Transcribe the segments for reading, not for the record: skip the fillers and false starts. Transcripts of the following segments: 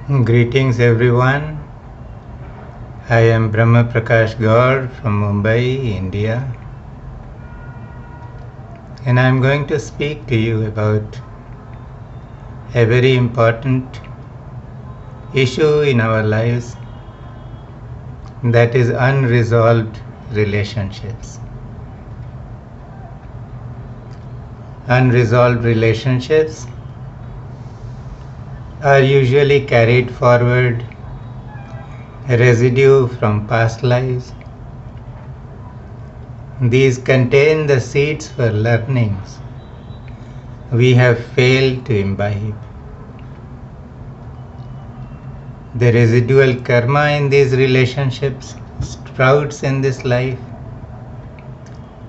Greetings everyone. I am Brahma Prakash Gaur from Mumbai, India. And I am going to speak to you about a very important issue in our lives, that is unresolved relationships. Unresolved relationships are usually carried forward, a residue from past lives. These contain the seeds for learnings we have failed to imbibe. The residual karma in these relationships sprouts in this life,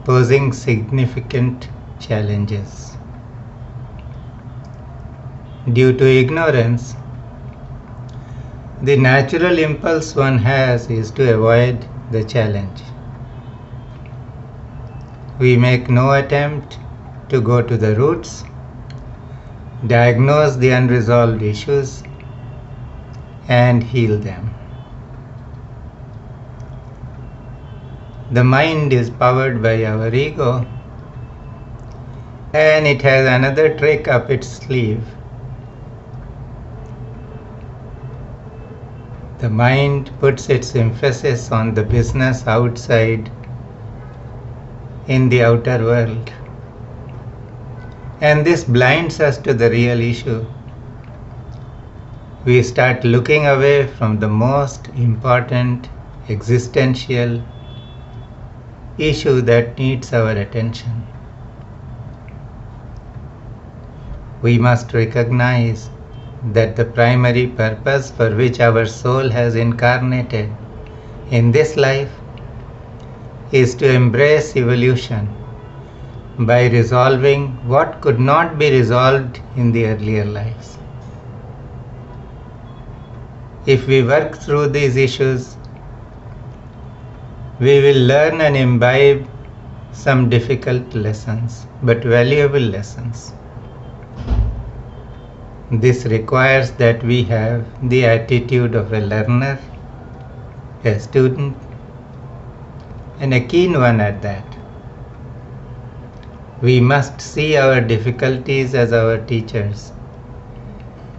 posing significant challenges. Due to ignorance, the natural impulse one has is to avoid the challenge. We make no attempt to go to the roots, diagnose the unresolved issues, and heal them. The mind is powered by our ego, and it has another trick up its sleeve. The mind puts its emphasis on the business outside, in the outer world. And this blinds us to the real issue. We start looking away from the most important existential issue that needs our attention. We must recognize that the primary purpose for which our soul has incarnated in this life is to embrace evolution by resolving what could not be resolved in the earlier lives. If we work through these issues, we will learn and imbibe some difficult lessons, but valuable lessons. This requires that we have the attitude of a learner, a student, and a keen one at that. We must see our difficulties as our teachers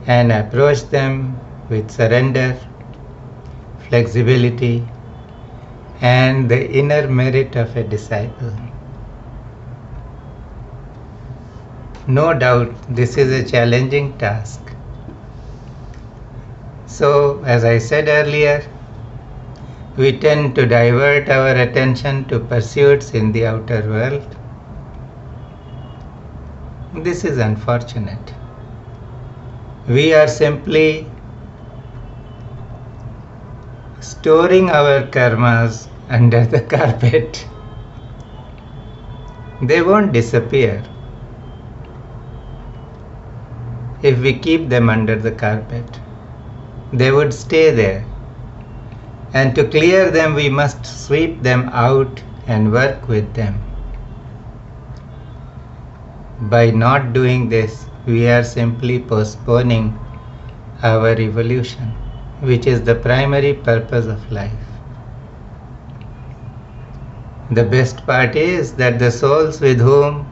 and approach them with surrender, flexibility, and the inner merit of a disciple. No doubt this is a challenging task. So, as I said earlier, we tend to divert our attention to pursuits in the outer world. This is unfortunate. We are simply storing our karmas under the carpet. They won't disappear if we keep them under the carpet. They would stay there. And to clear them, we must sweep them out and work with them. By not doing this, we are simply postponing our evolution, which is the primary purpose of life. The best part is that the souls with whom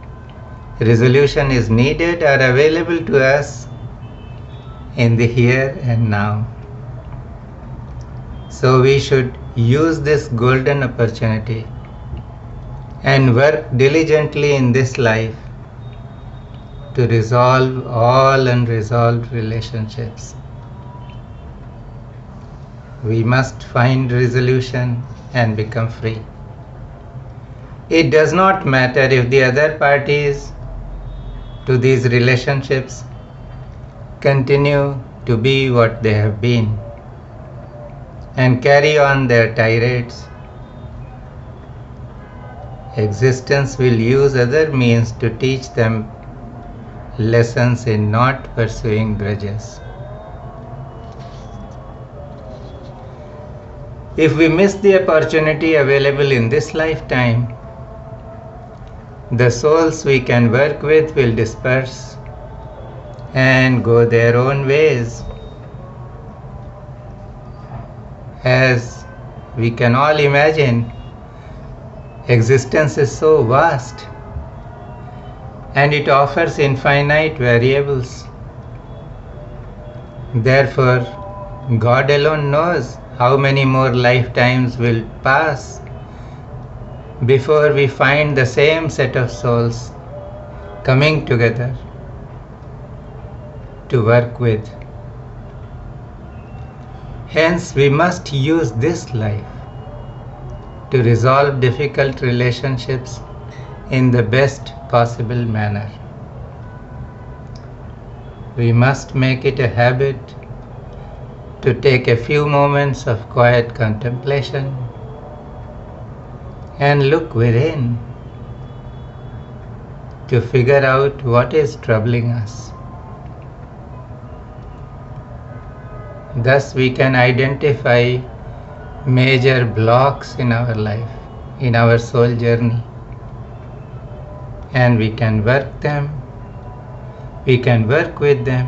resolution is needed are available to us in the here and now. So we should use this golden opportunity and work diligently in this life to resolve all unresolved relationships. We must find resolution and become free. It does not matter if the other parties to these relationships continue to be what they have been and carry on their tirades. Existence will use other means to teach them lessons in not pursuing grudges. If we miss the opportunity available in this lifetime, the souls we can work with will disperse and go their own ways. As we can all imagine, existence is so vast and it offers infinite variables. Therefore, God alone knows how many more lifetimes will pass before we find the same set of souls coming together to work with. Hence, we must use this life to resolve difficult relationships in the best possible manner. We must make it a habit to take a few moments of quiet contemplation and look within to figure out what is troubling us. Thus we can identify major blocks in our life, in our soul journey, and we can work with them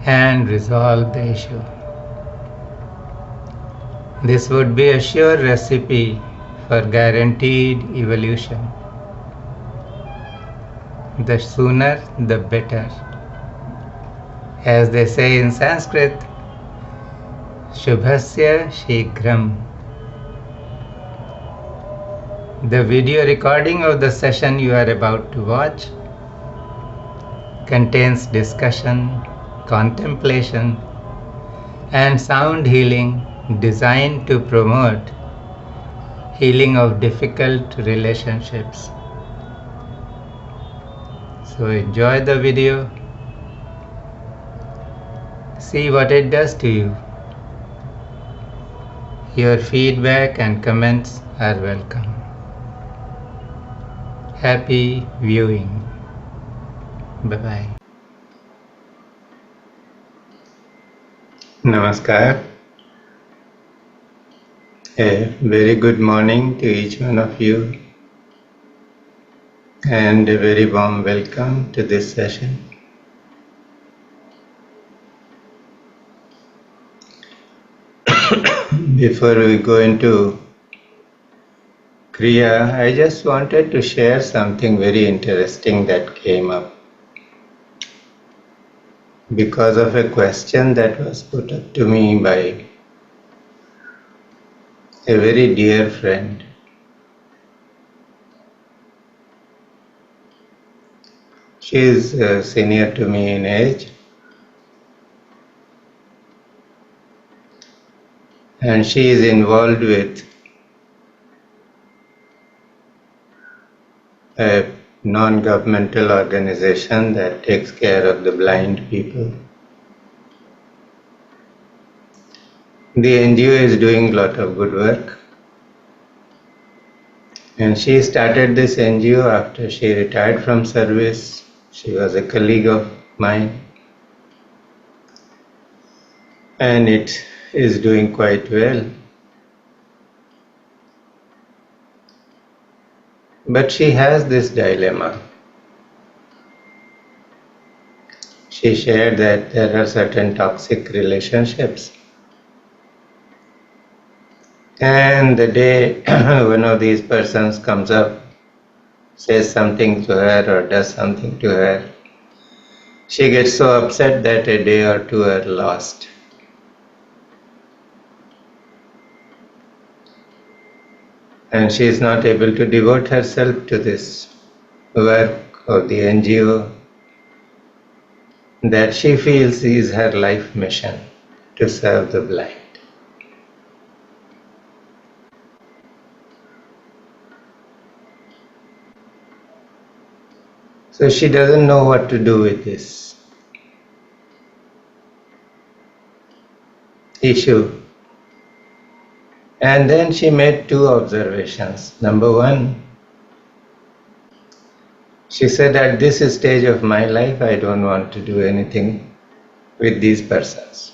and resolve the issue. This would be a sure recipe for guaranteed evolution. The sooner the better. As they say in Sanskrit, Shubhasya Shighram. The video recording of the session you are about to watch contains discussion, contemplation, and sound healing designed to promote healing of difficult relationships. So enjoy the video. See what it does to you. Your feedback and comments are welcome. Happy viewing. Bye-bye. Namaskar. A very good morning to each one of you and a very warm welcome to this session. Before we go into Kriya, I just wanted to share something very interesting that came up because of a question that was put up to me by a very dear friend. She is senior to me in age, and she is involved with a non-governmental organization that takes care of the blind people. The NGO is doing a lot of good work, and she started this NGO after she retired from service. She was a colleague of mine, and it is doing quite well. But she has this dilemma. She shared that there are certain toxic relationships, and the day one of these persons comes up, says something to her or does something to her, she gets so upset that a day or two are lost. And she is not able to devote herself to this work of the NGO that she feels is her life mission, to serve the blind. So she doesn't know what to do with this issue. And then she made two observations. Number one, she said, at this stage of my life, I don't want to do anything with these persons.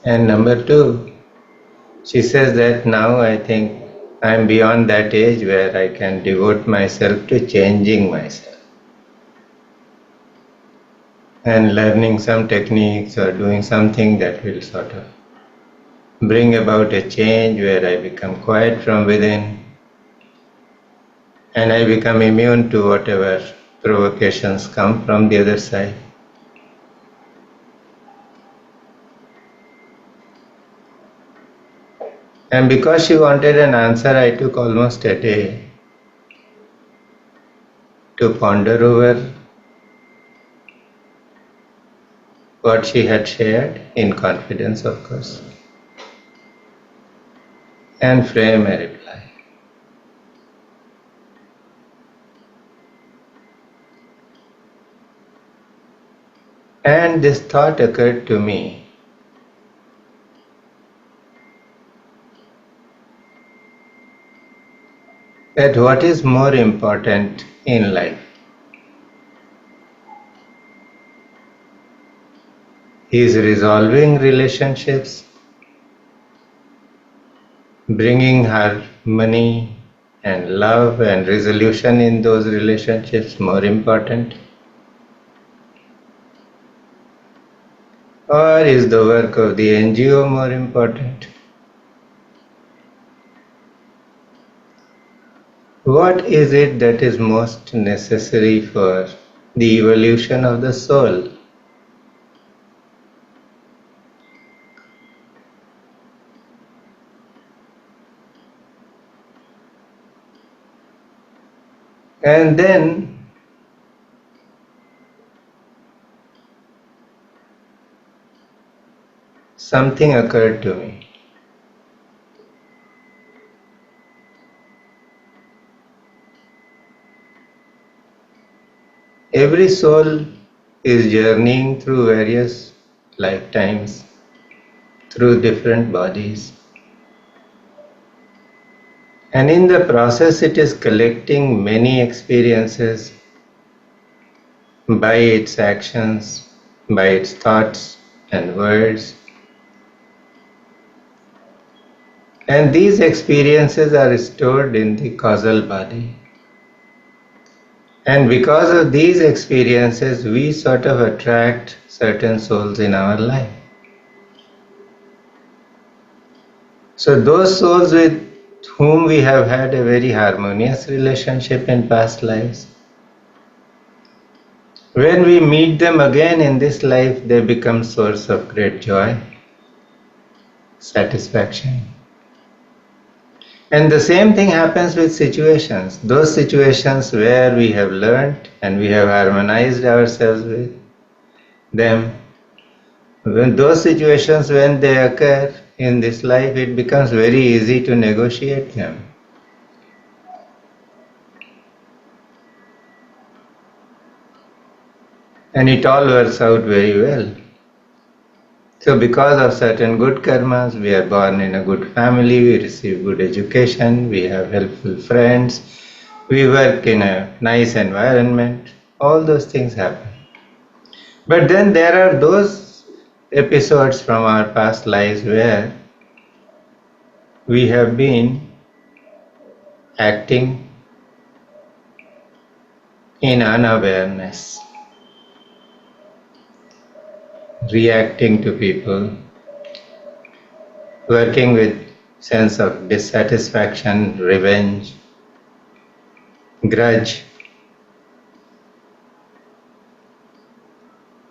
And number two, she says that now I think I'm beyond that age where I can devote myself to changing myself. and learning some techniques or doing something that will sort of bring about a change where I become quiet from within and I become immune to whatever provocations come from the other side. And because she wanted an answer, I took almost a day to ponder over what she had shared, in confidence, of course, and frame a reply. And this thought occurred to me that what is more important in life is resolving relationships, bringing harmony and love and resolution in those relationships more important? Or is the work of the NGO more important? What is it that is most necessary for the evolution of the soul? And then something occurred to me. Every soul is journeying through various lifetimes, through different bodies. And in the process, it is collecting many experiences by its actions, by its thoughts and words. And these experiences are stored in the causal body. And because of these experiences, we sort of attract certain souls in our life. So those souls with whom we have had a very harmonious relationship in past lives, when we meet them again in this life, they become source of great joy, satisfaction. And the same thing happens with situations. Those situations where we have learned and we have harmonized ourselves with them, when those situations, when they occur in this life, it becomes very easy to negotiate them. And it all works out very well. So because of certain good karmas, we are born in a good family, we receive good education, we have helpful friends, we work in a nice environment, all those things happen. But then there are those episodes from our past lives where we have been acting in unawareness, reacting to people, working with sense of dissatisfaction, revenge, grudge.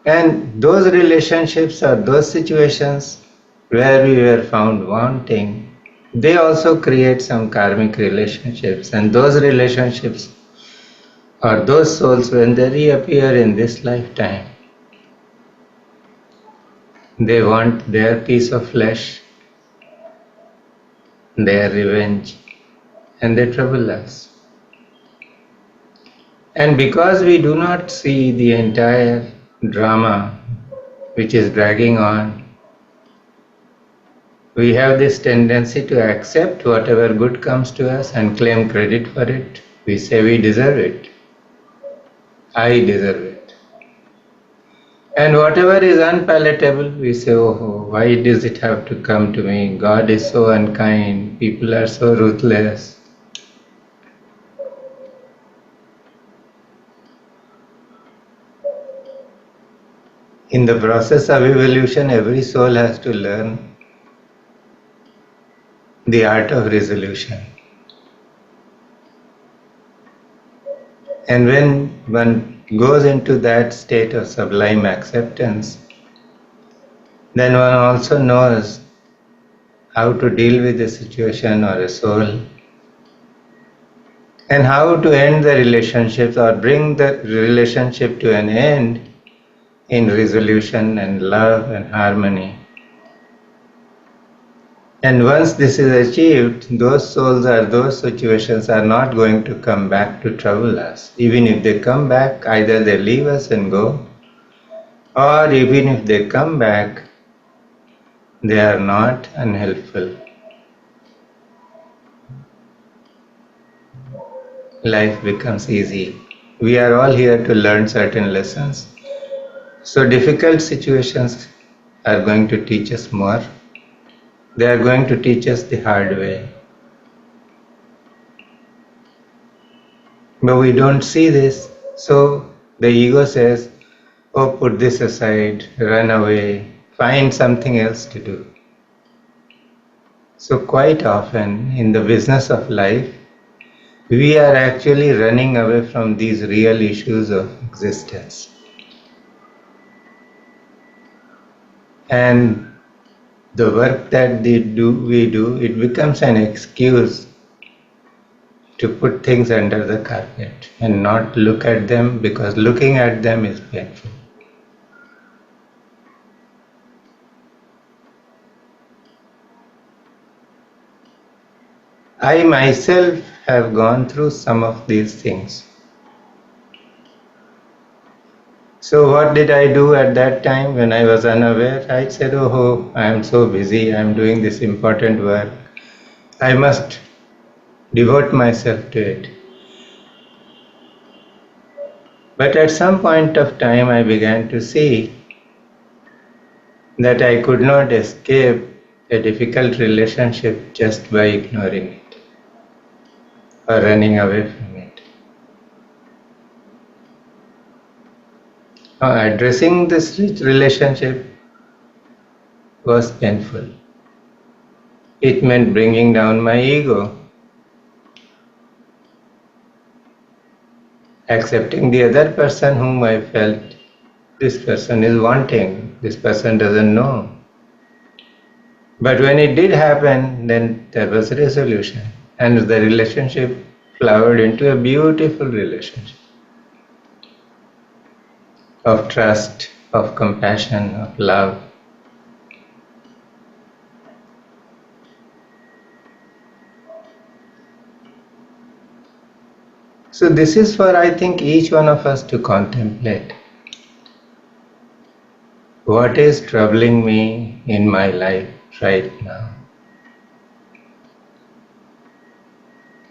And those relationships or those situations where we were found wanting, they also create some karmic relationships. And those relationships or those souls, when they reappear in this lifetime, they want their piece of flesh, their revenge, and they trouble us. And because we do not see the entire drama which is dragging on, we have this tendency to accept whatever good comes to us and claim credit for it. We say we deserve it. I deserve it. And whatever is unpalatable, we say, oh, why does it have to come to me? God is so unkind. People are so ruthless. In the process of evolution, every soul has to learn the art of resolution. And when one goes into that state of sublime acceptance, then one also knows how to deal with a situation or a soul, and how to end the relationships or bring the relationship to an end in resolution and love and harmony. And once this is achieved, those souls or those situations are not going to come back to trouble us. Even if they come back, either they leave us and go, or even if they come back, they are not unhelpful. Life becomes easy. We are all here to learn certain lessons. So difficult situations are going to teach us more. They are going to teach us the hard way. But we don't see this. So the ego says, oh, put this aside, run away, find something else to do. So quite often in the business of life, we are actually running away from these real issues of existence. And the work that we do, it becomes an excuse to put things under the carpet and not look at them, because looking at them is painful. I myself have gone through some of these things. So what did I do at that time when I was unaware? I said, oh, I am so busy, I am doing this important work. I must devote myself to it. But at some point of time I began to see that I could not escape a difficult relationship just by ignoring it or running away from it. Now, addressing this relationship was painful. It meant bringing down my ego, accepting the other person whom I felt this person is wanting, this person doesn't know. But when it did happen, then there was a resolution, and the relationship flowered into a beautiful relationship of trust, of compassion, of love. So this is for, I think, each one of us to contemplate. What is troubling me in my life right now?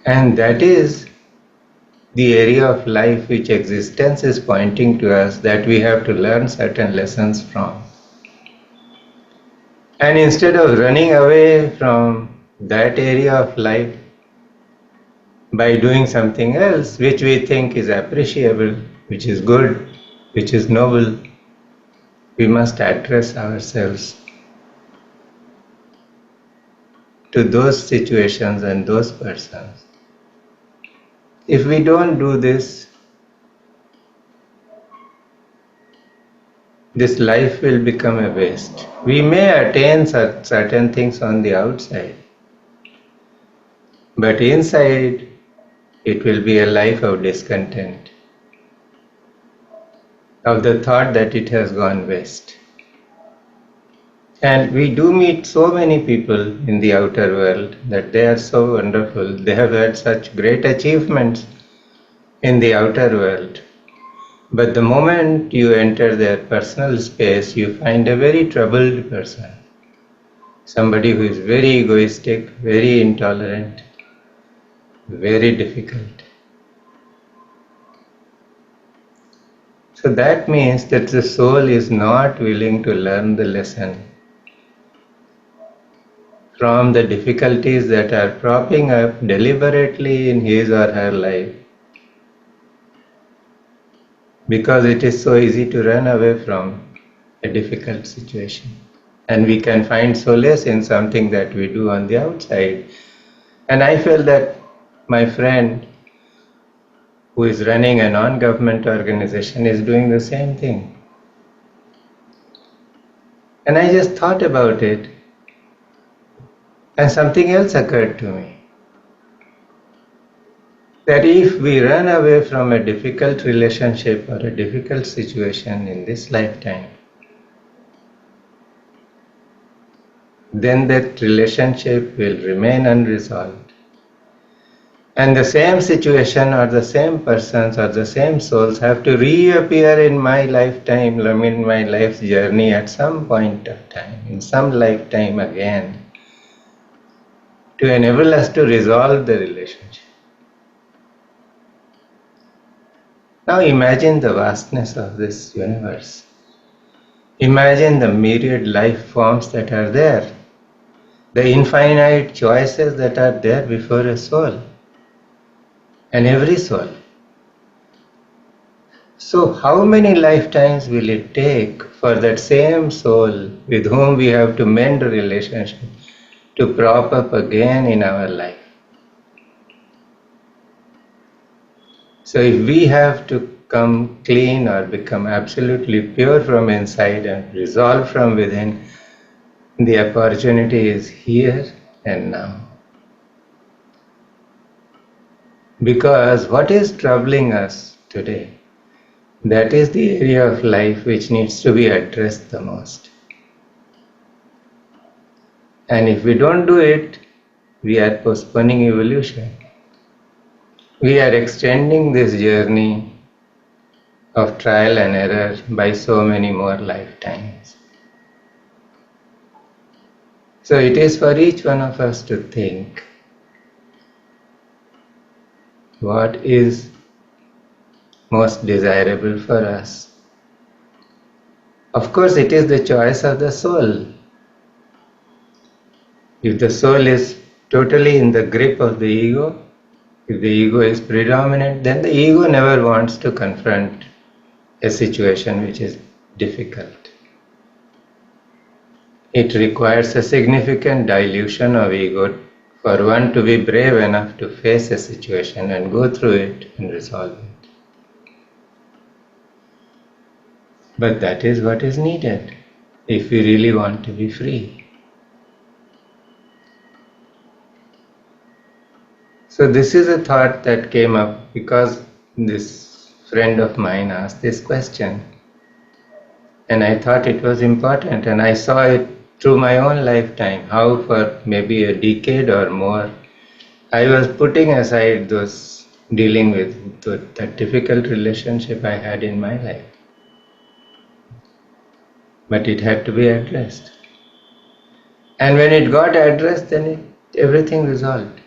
And that is the area of life which existence is pointing to us that we have to learn certain lessons from. And instead of running away from that area of life by doing something else which we think is appreciable, which is good, which is noble, we must address ourselves to those situations and those persons. If we don't do this, this life will become a waste. We may attain certain things on the outside, but inside it will be a life of discontent, of the thought that it has gone waste. And we do meet so many people in the outer world that they are so wonderful. They have had such great achievements in the outer world. But the moment you enter their personal space, you find a very troubled person. Somebody who is very egoistic, very intolerant, very difficult. So that means that the soul is not willing to learn the lesson from the difficulties that are propping up deliberately in his or her life, because it is so easy to run away from a difficult situation. And we can find solace in something that we do on the outside. And I feel that my friend who is running a non-government organization is doing the same thing. And I just thought about it, and something else occurred to me. That if we run away from a difficult relationship or a difficult situation in this lifetime, then that relationship will remain unresolved. And the same situation or the same persons or the same souls have to reappear in my lifetime, in my life's journey at some point of time, in some lifetime again, to enable us to resolve the relationship. Now imagine the vastness of this universe. Imagine the myriad life forms that are there, the infinite choices that are there before a soul, and every soul. So how many lifetimes will it take for that same soul with whom we have to mend a relationship to prop up again in our life? So if we have to come clean or become absolutely pure from inside and resolve from within, the opportunity is here and now. Because what is troubling us today, that is the area of life which needs to be addressed the most. And if we don't do it, we are postponing evolution. We are extending this journey of trial and error by so many more lifetimes. So it is for each one of us to think, what is most desirable for us? Of course, it is the choice of the soul. If the soul is totally in the grip of the ego, if the ego is predominant, then the ego never wants to confront a situation which is difficult. It requires a significant dilution of ego for one to be brave enough to face a situation and go through it and resolve it. But that is what is needed if we really want to be free. So this is a thought that came up because this friend of mine asked this question. And I thought it was important, and I saw it through my own lifetime, how for maybe a decade or more, I was putting aside those dealing with that difficult relationship I had in my life. But it had to be addressed. And when it got addressed, then everything resolved.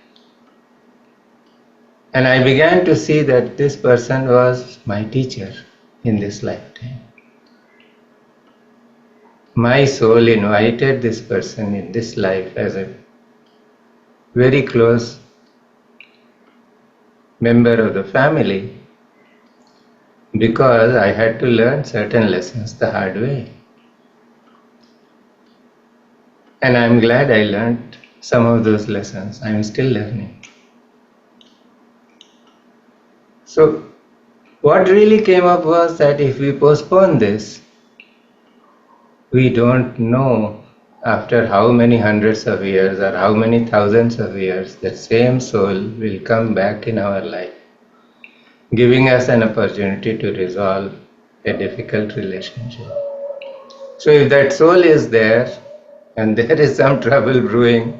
And I began to see that this person was my teacher in this lifetime. My soul invited this person in this life as a very close member of the family because I had to learn certain lessons the hard way. And I'm glad I learned some of those lessons. I'm still learning. So what really came up was that if we postpone this, we don't know after how many hundreds of years or how many thousands of years that same soul will come back in our life, giving us an opportunity to resolve a difficult relationship. So if that soul is there and there is some trouble brewing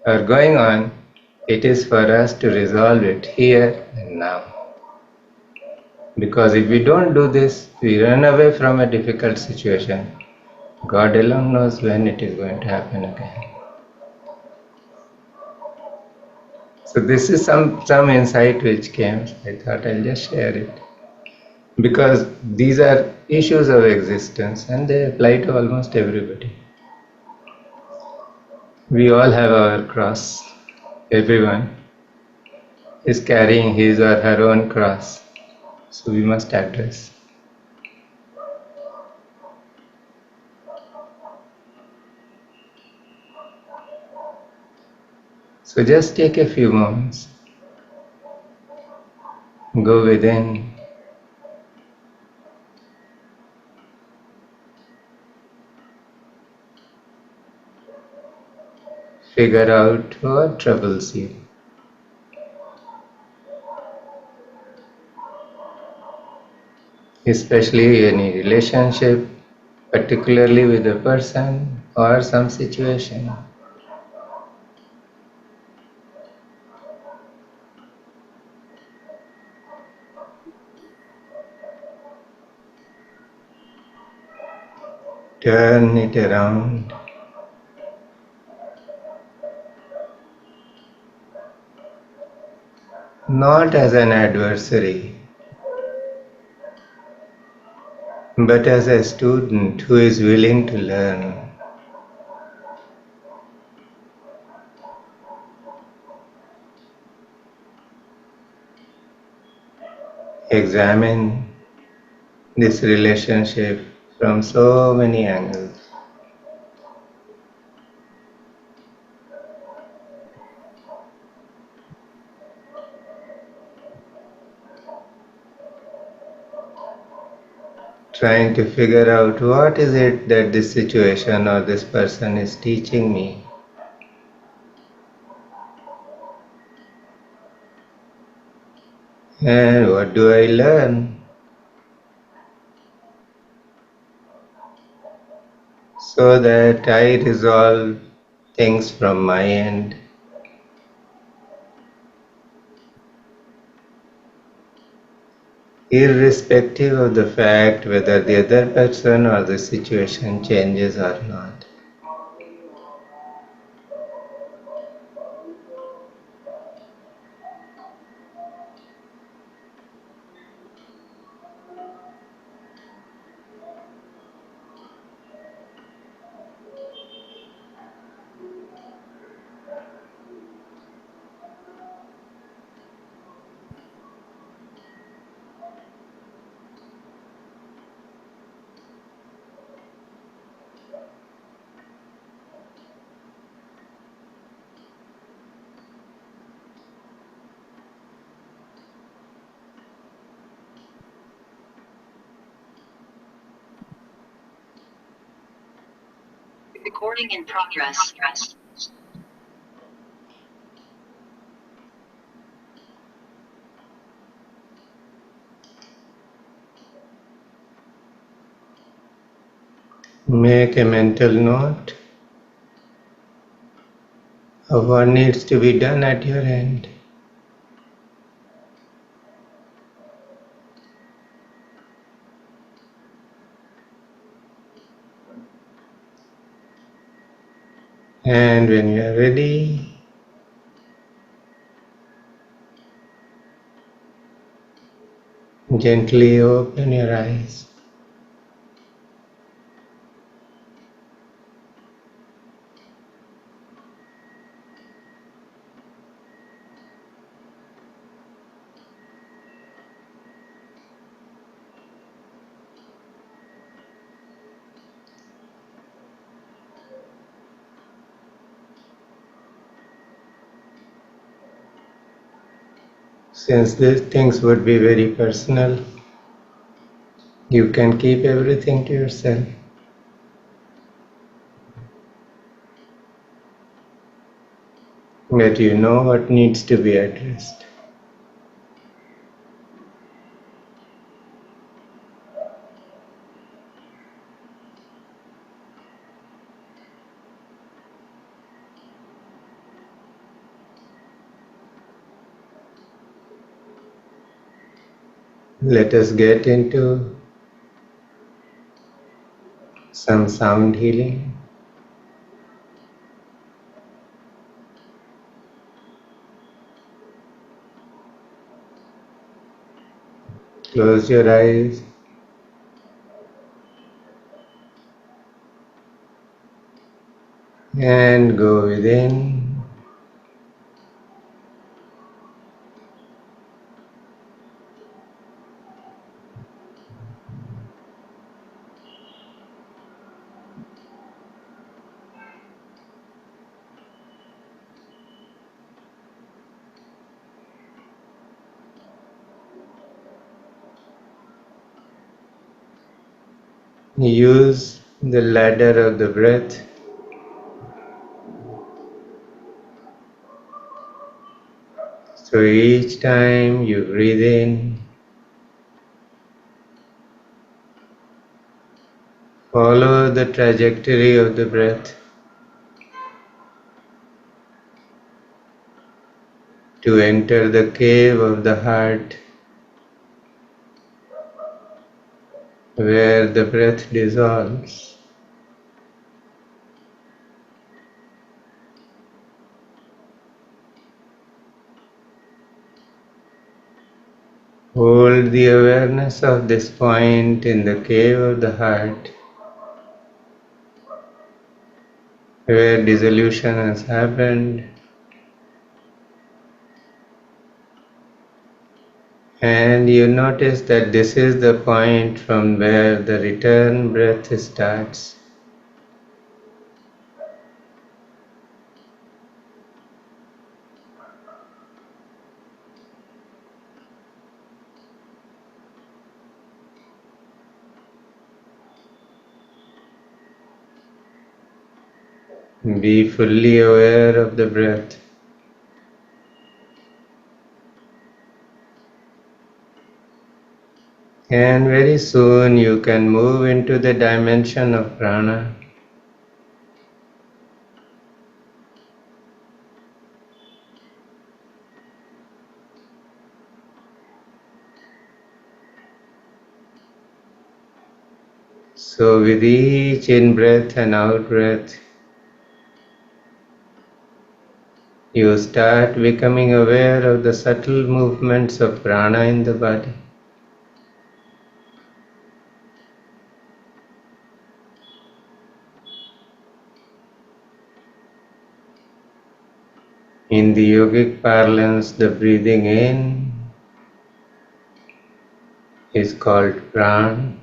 or going on, it is for us to resolve it here and now. Because if we don't do this, we run away from a difficult situation. God alone knows when it is going to happen again. So this is some insight which came. I thought I'll just share it. Because these are issues of existence and they apply to almost everybody. We all have our cross. Everyone is carrying his or her own cross. So we must address. So just take a few moments, go within, figure out what troubles you. Especially any relationship, particularly with a person or some situation. Turn it around. Not as an adversary, but as a student who is willing to learn. Examine this relationship from so many angles. Trying to figure out what is it that this situation or this person is teaching me. And what do I learn? So that I resolve things from my end. Irrespective of the fact whether the other person or the situation changes or not. Recording in progress. Make a mental note of what needs to be done at your end. And when you are ready, gently open your eyes. Since these things would be very personal, you can keep everything to yourself. But you know what needs to be addressed. Let us get into some sound healing. Close your eyes and go within. Use the ladder of the breath so each time you breathe in, follow the trajectory of the breath to enter the cave of the heart where the breath dissolves. Hold the awareness of this point in the cave of the heart where dissolution has happened, and you notice that this is the point from where the return breath starts. Be fully aware of the breath. And very soon you can move into the dimension of prana. So with each in-breath and out-breath, you start becoming aware of the subtle movements of prana in the body. In the yogic parlance, the breathing in is called pran,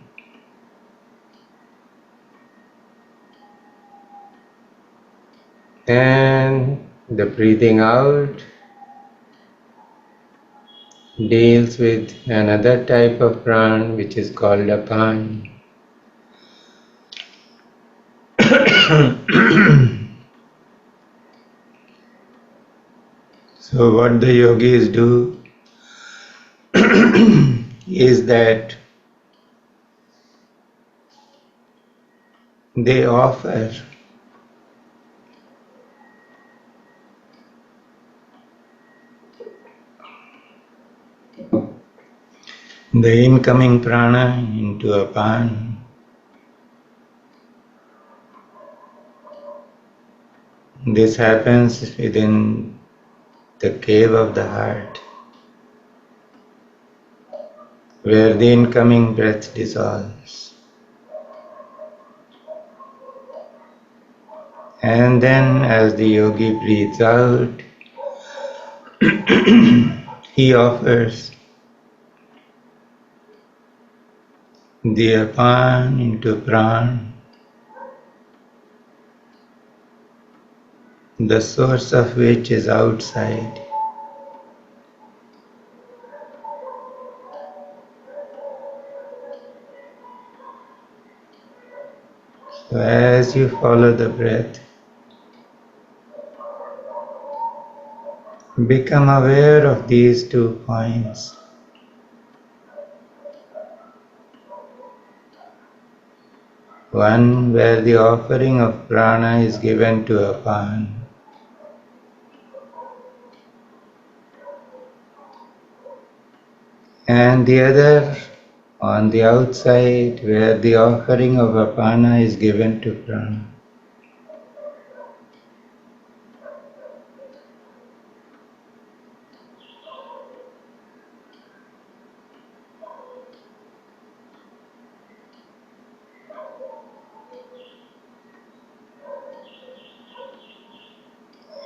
and the breathing out deals with another type of pran which is called apan. So what the yogis do is that they offer the incoming prana into apan. This happens within the cave of the heart, where the incoming breath dissolves. And then as the yogi breathes out, he offers the apan into pran, the source of which is outside. So as you follow the breath, become aware of these 2 points. One where the offering of prana is given to apan, and the other on the outside where the offering of apana is given to prana.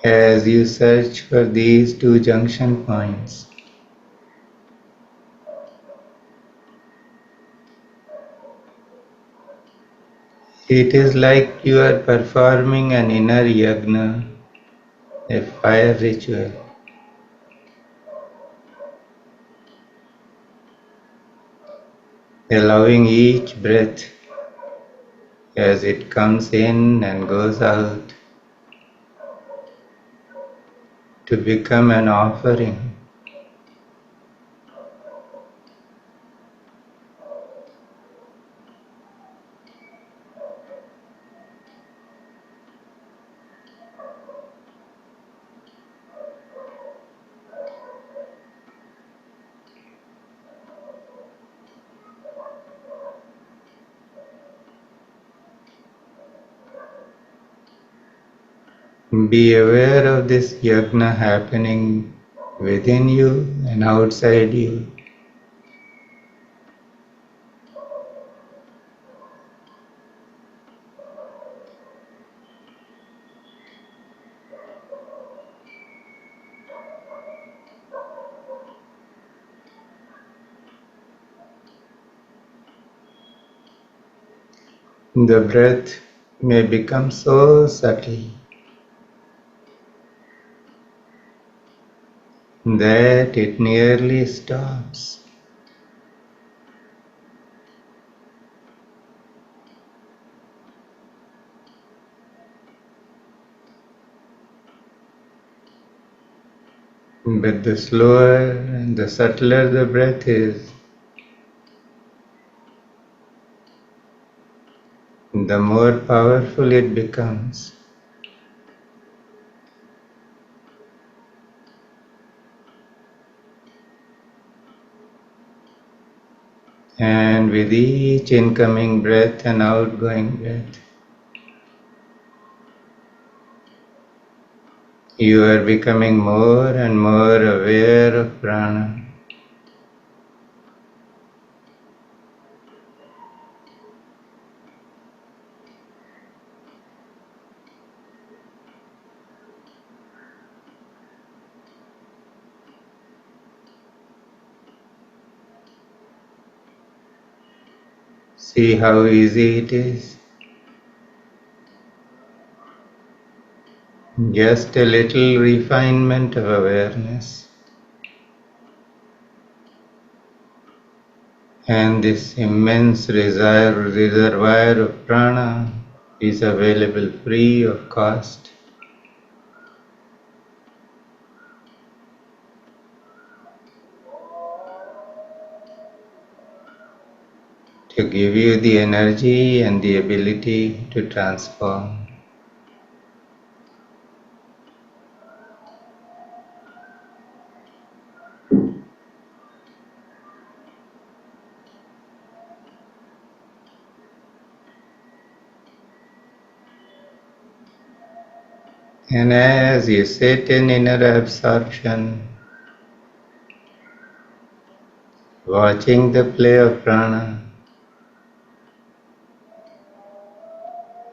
As you search for these 2 junction points, it is like you are performing an inner yagna, a fire ritual. Allowing each breath as it comes in and goes out to become an offering. Be aware of this yajna happening within you and outside you. The breath may become so subtle that it nearly stops. But the slower and the subtler the breath is, the more powerful it becomes. And with each incoming breath and outgoing breath, you are becoming more and more aware of prana. See how easy it is. Just a little refinement of awareness. And this immense reservoir of prana is available free of cost. To give you the energy and the ability to transform. And as you sit in inner absorption, watching the play of prana,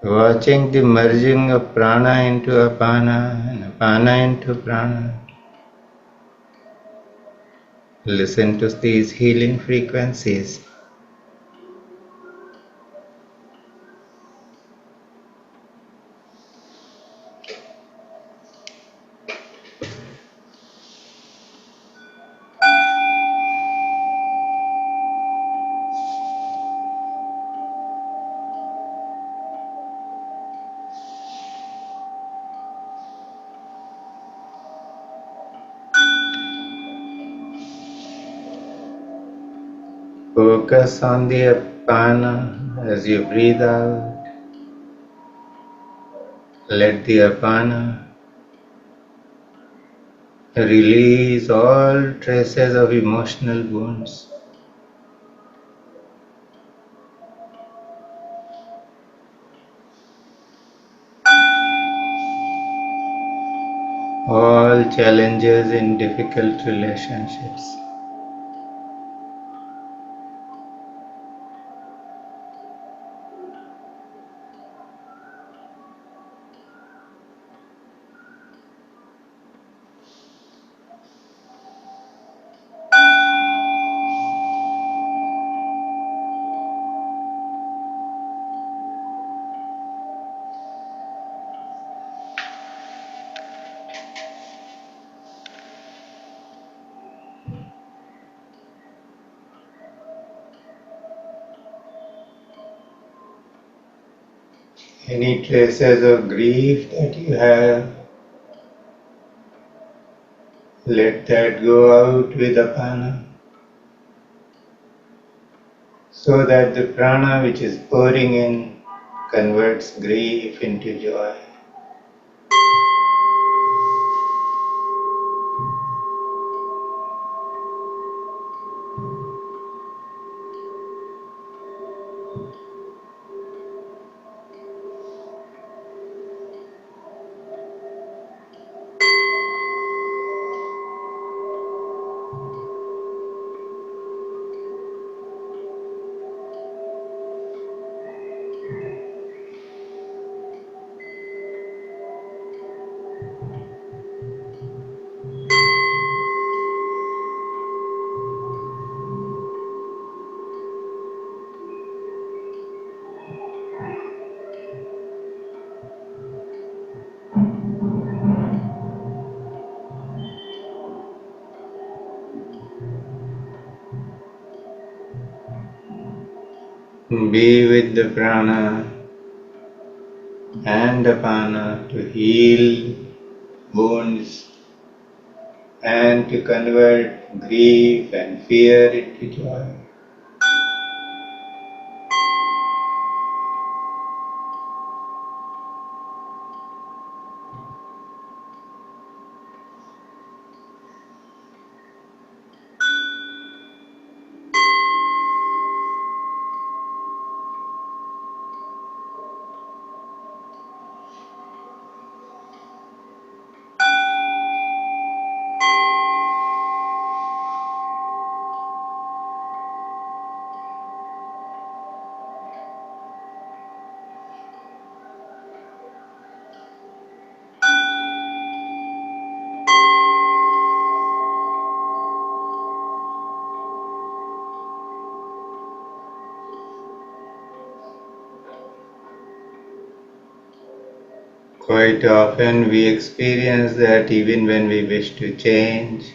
watching the merging of prana into apana and apana into prana, listen to these healing frequencies. Focus on the apana as you breathe out. Let the apana release all traces of emotional wounds, all challenges in difficult relationships. Any traces of grief that you have, let that go out with apana, so that the prana which is pouring in converts grief into joy. Be with the prana and apana to heal wounds and to convert grief and fear into joy. Quite often we experience that even when we wish to change,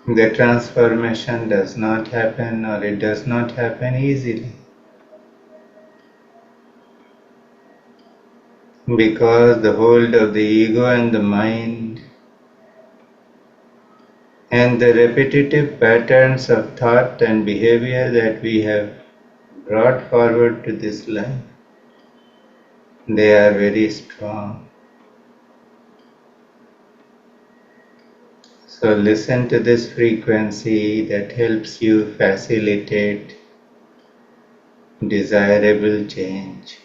the transformation does not happen, or it does not happen easily, because the hold of the ego and the mind and the repetitive patterns of thought and behavior that we have brought forward to this life, they are very strong. So listen to this frequency that helps you facilitate desirable change.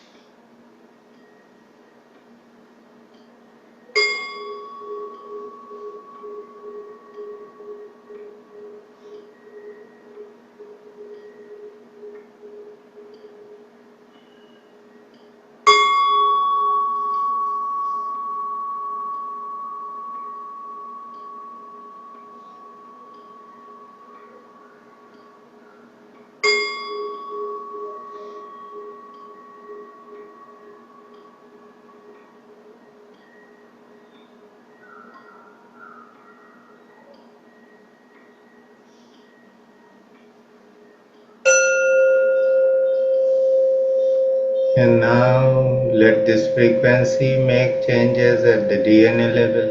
And now let this frequency make changes at the DNA level,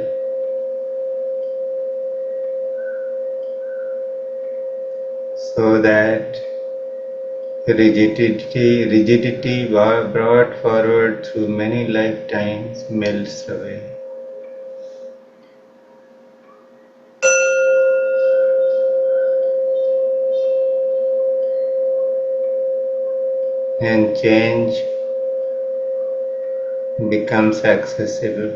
so that rigidity brought forward through many lifetimes melts away. And change becomes accessible.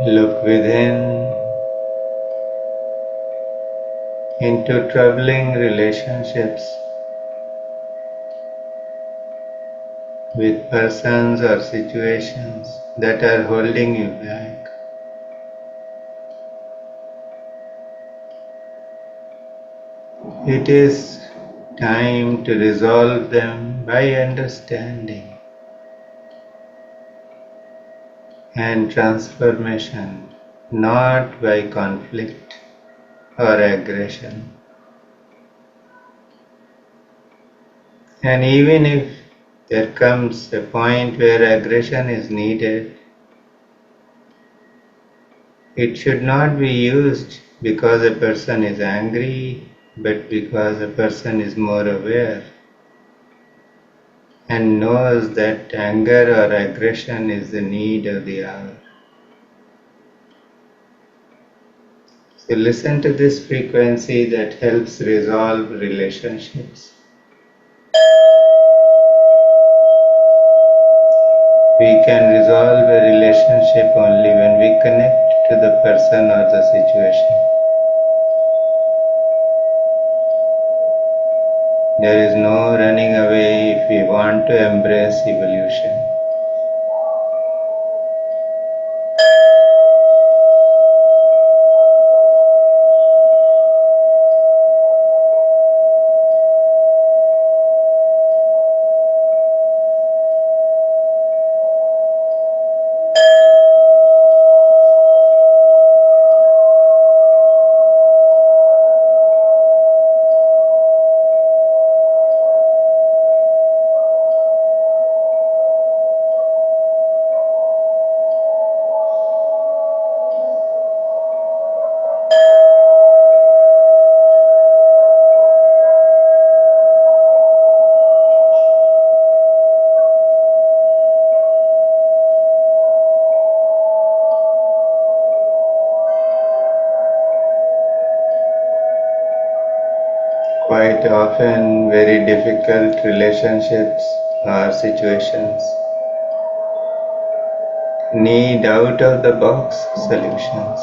Look within into troubling relationships with persons or situations that are holding you back. It is time to resolve them by understanding and transformation, not by conflict or aggression. And even if there comes a point where aggression is needed, it should not be used because a person is angry, but because a person is more aware and knows that anger or aggression is the need of the hour. So listen to this frequency that helps resolve relationships. We can resolve a relationship only when we connect to the person or the situation. There is no running away if we want to embrace evolution. Quite often, very difficult relationships or situations need out of the box solutions.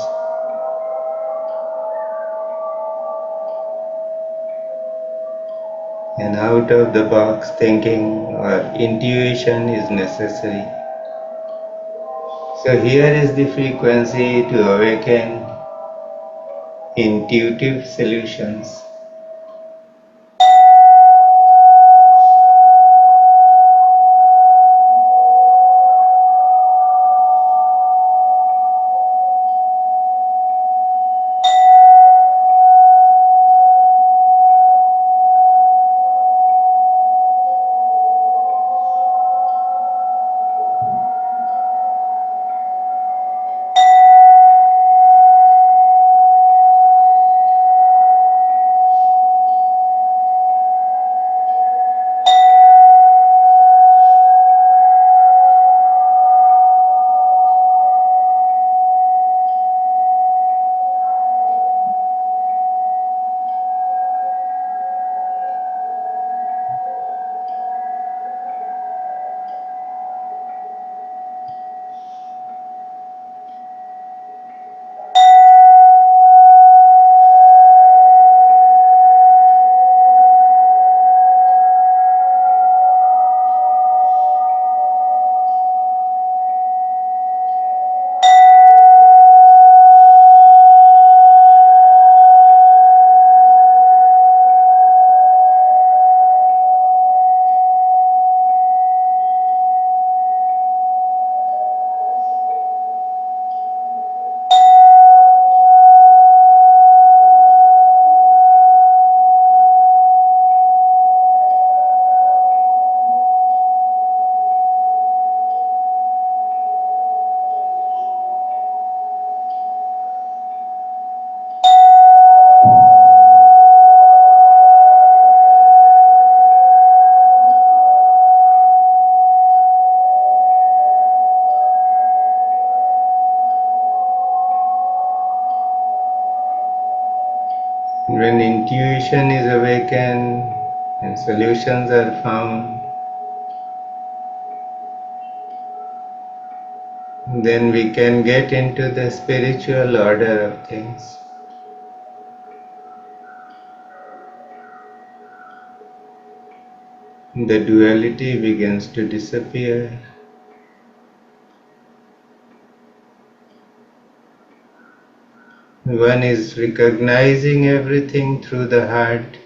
And out of the box thinking or intuition is necessary. So, here is the frequency to awaken intuitive solutions. When intuition is awakened and solutions are found, then we can get into the spiritual order of things. The duality begins to disappear. One is recognizing everything through the heart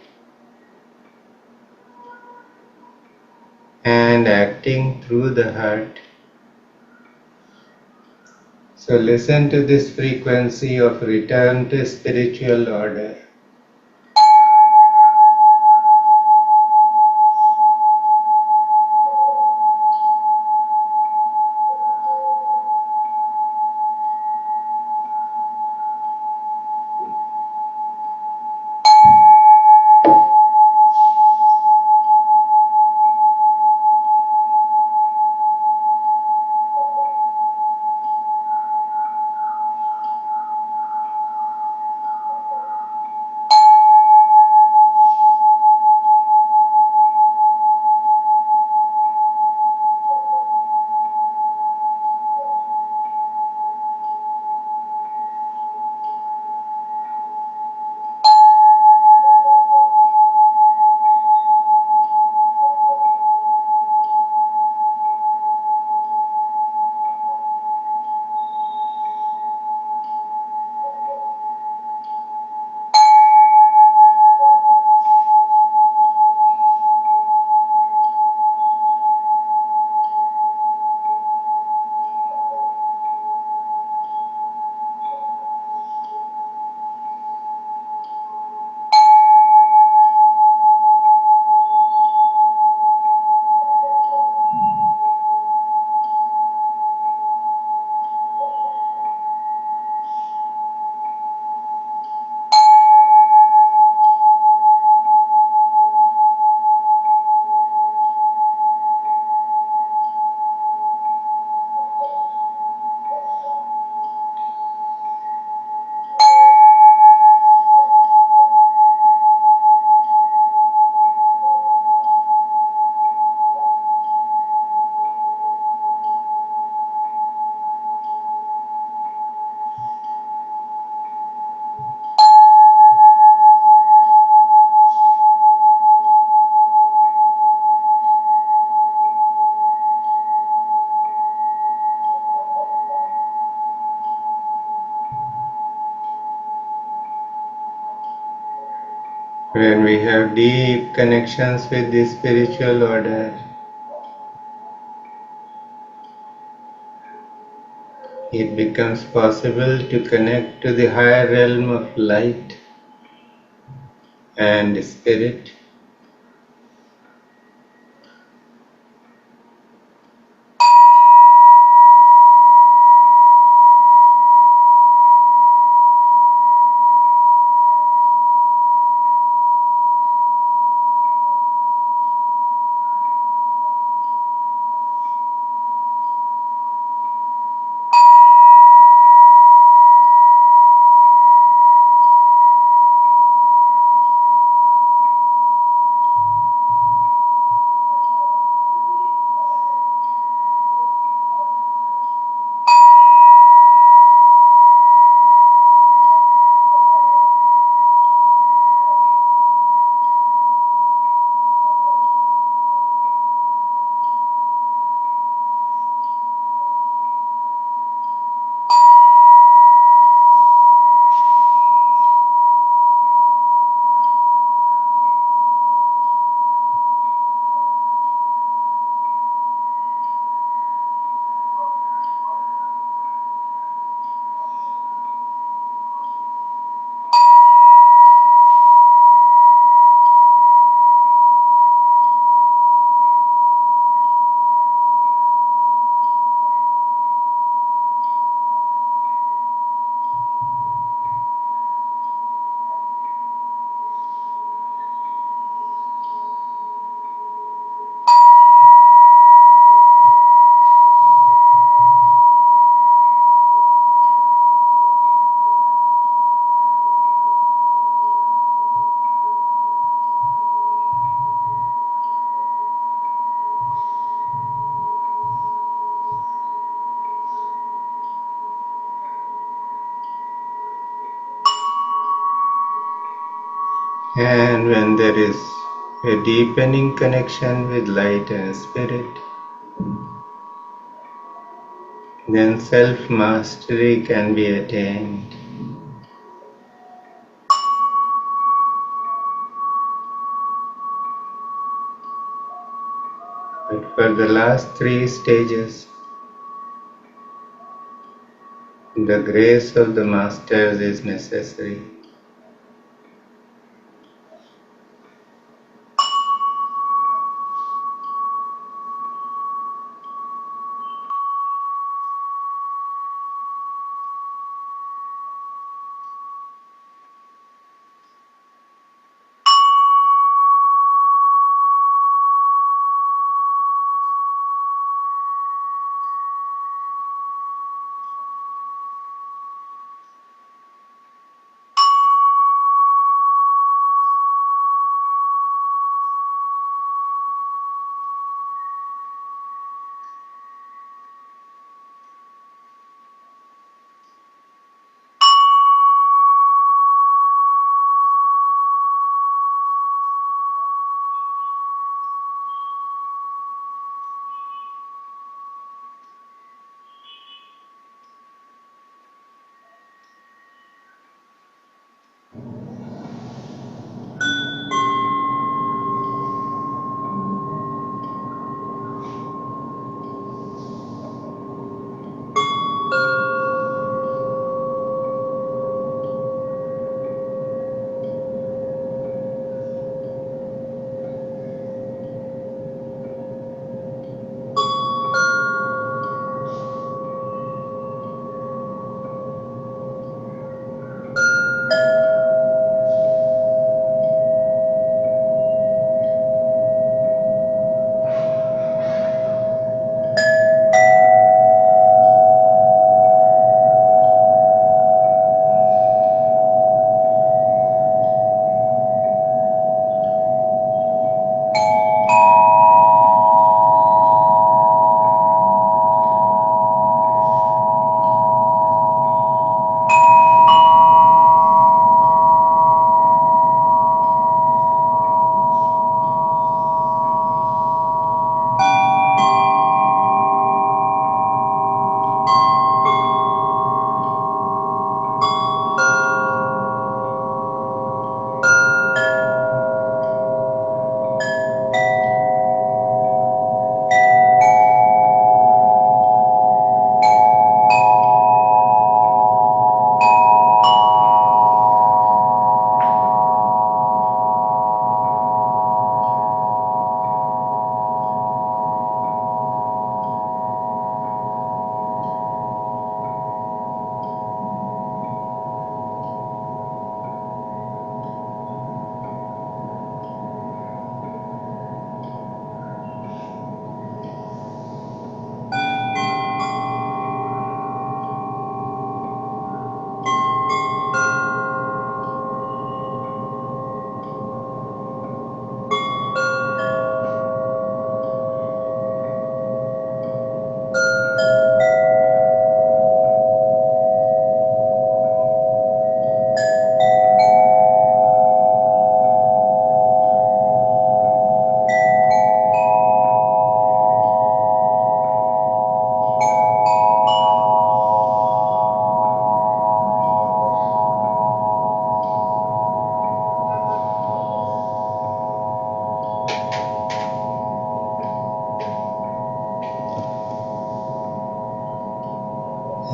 and acting through the heart. So listen to this frequency of return to spiritual order. When we have deep connections with the spiritual order, it becomes possible to connect to the higher realm of light and spirit. And when there is a deepening connection with light and spirit, then self-mastery can be attained. But for the last three stages, the grace of the masters is necessary.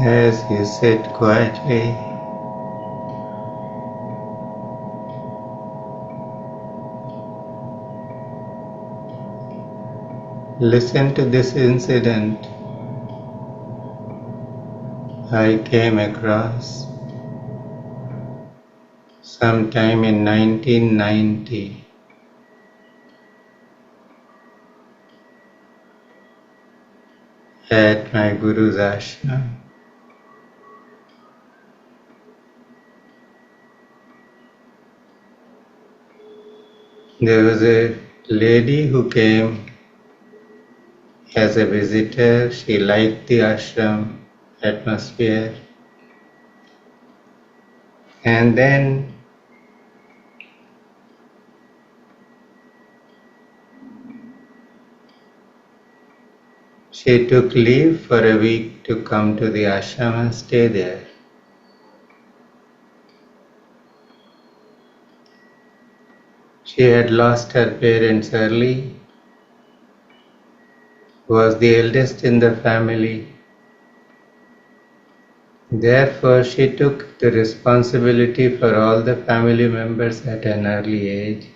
As you sit quietly, listen to this incident I came across sometime in 1990 at my Guru's ashram. There was a lady who came as a visitor. She liked the ashram atmosphere. And then She took leave for a week to come to the ashram and stay there. She had lost her parents early, was the eldest in the family. Therefore, she took the responsibility for all the family members at an early age.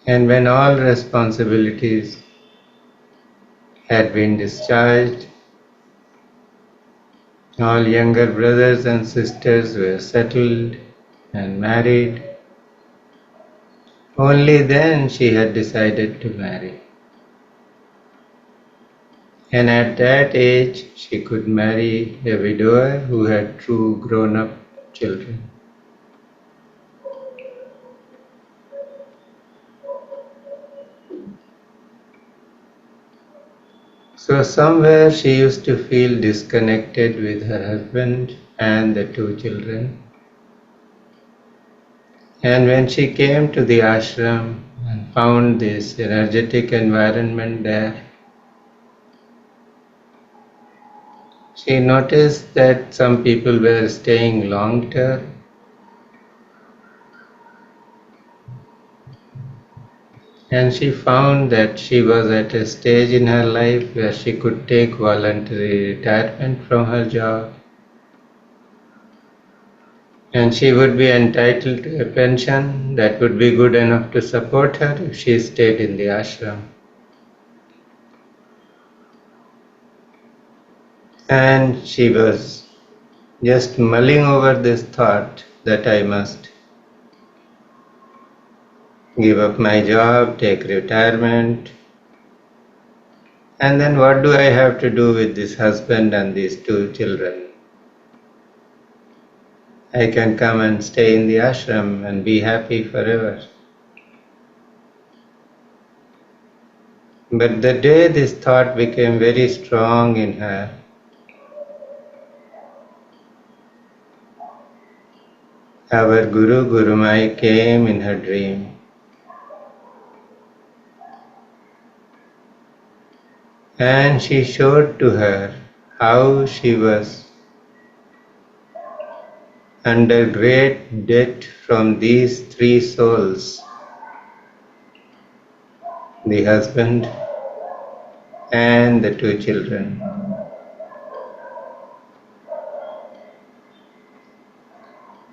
And when all responsibilities had been discharged, all younger brothers and sisters were settled and married. Only then she had decided to marry. And at that age, she could marry a widower who had two grown-up children. So somewhere she used to feel disconnected with her husband and the two children. And when she came to the ashram and found this energetic environment there, she noticed that some people were staying long term, and she found that she was at a stage in her life where she could take voluntary retirement from her job, and she would be entitled to a pension that would be good enough to support her if she stayed in the ashram. And she was just mulling over this thought that I must give up my job, take retirement, and then what do I have to do with this husband and these two children? I can come and stay in the ashram and be happy forever. But the day this thought became very strong in her, our Guru Gurumai came in her dream, and she showed to her how she was under great debt from these three souls, the husband and the two children.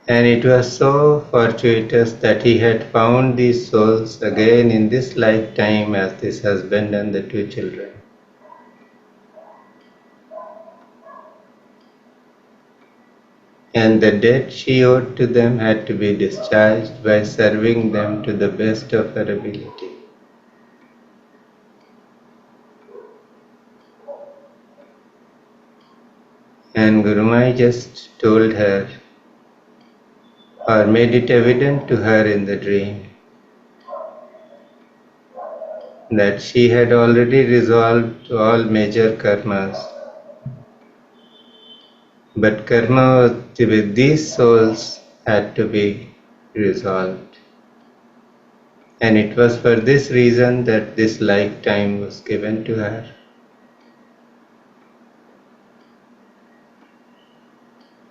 And it was so fortuitous that he had found these souls again in this lifetime as this husband and the two children. And the debt she owed to them had to be discharged by serving them to the best of her ability. And Gurumai just told her, or made it evident to her in the dream, that she had already resolved all major karmas. But karma with these souls had to be resolved. And it was for this reason that this lifetime was given to her.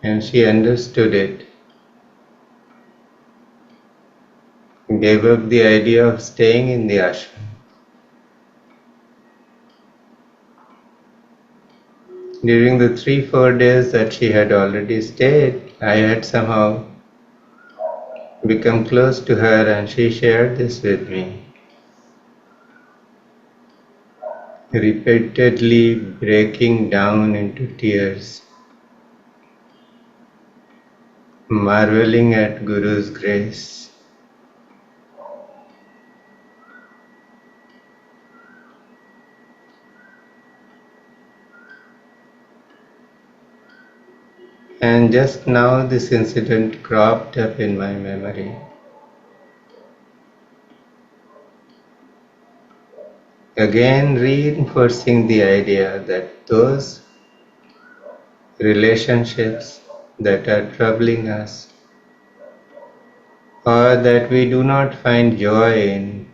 And she understood it, gave up the idea of staying in the ashram. During the 3-4 days that she had already stayed, I had somehow become close to her and she shared this with me, repeatedly breaking down into tears, marveling at Guru's grace. And just now this incident cropped up in my memory. Again reinforcing the idea that those relationships that are troubling us or that we do not find joy in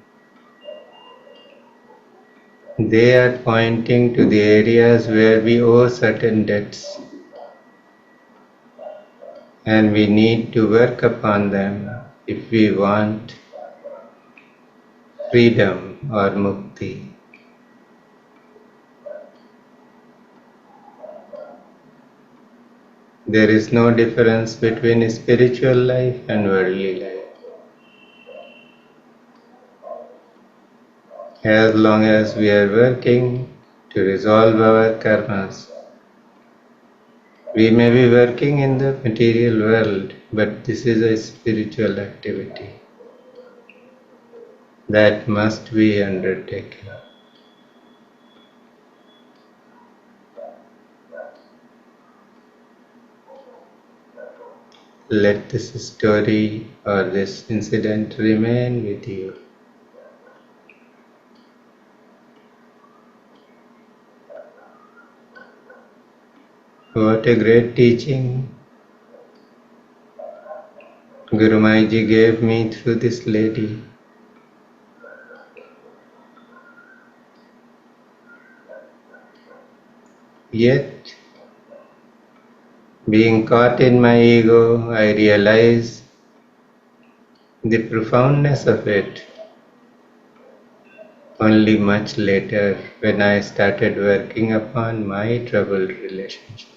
They are pointing to the areas where we owe certain debts and we need to work upon them if we want freedom or mukti. There is no difference between spiritual life and worldly life. As long as we are working to resolve our karmas, we may be working in the material world, but this is a spiritual activity that must be undertaken. Let this story or this incident remain with you. What a great teaching Guru Maharaj gave me through this lady. Yet, being caught in my ego, I realize the profoundness of it only much later when I started working upon my troubled relationships.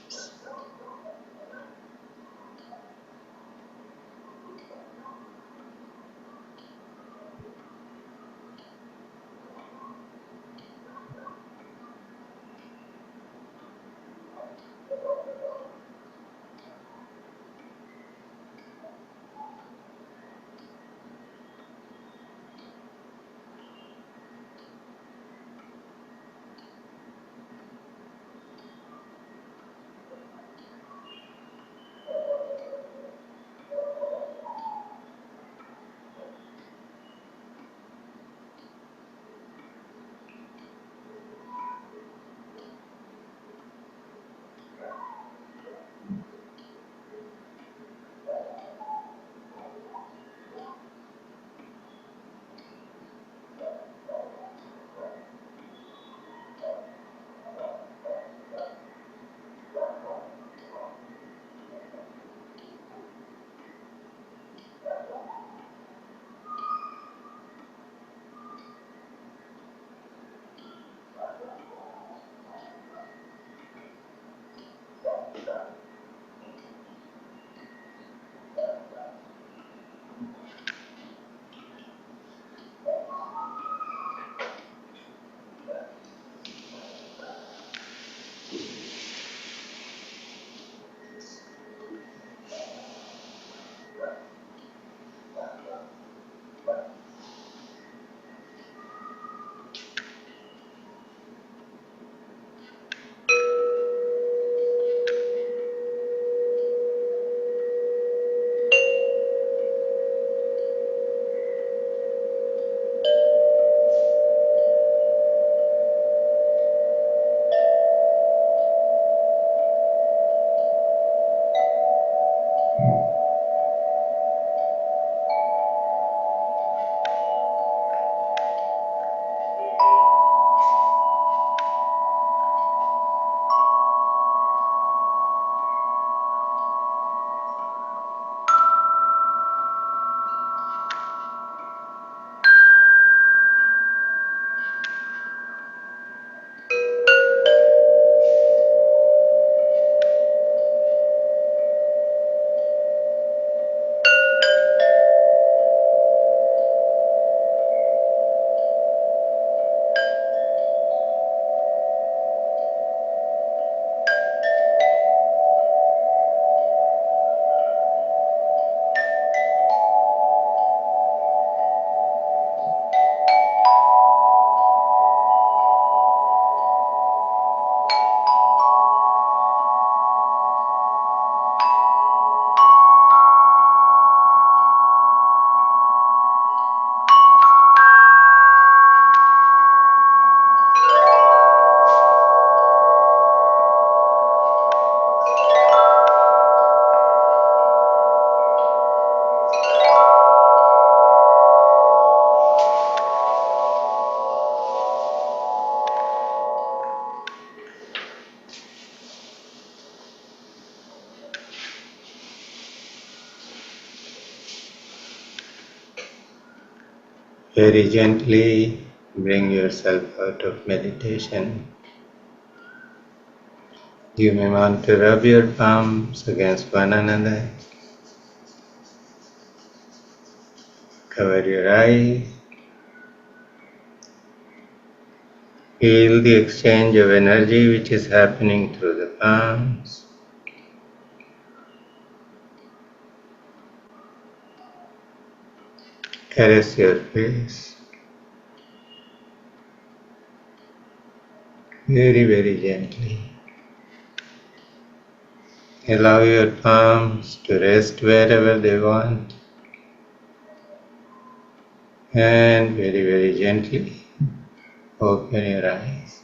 Very gently bring yourself out of meditation. You may want to rub your palms against one another. Cover your eyes. Feel the exchange of energy which is happening through the palms. Caress your face. Very, very gently. Allow your palms to rest wherever they want. And very, very gently open your eyes.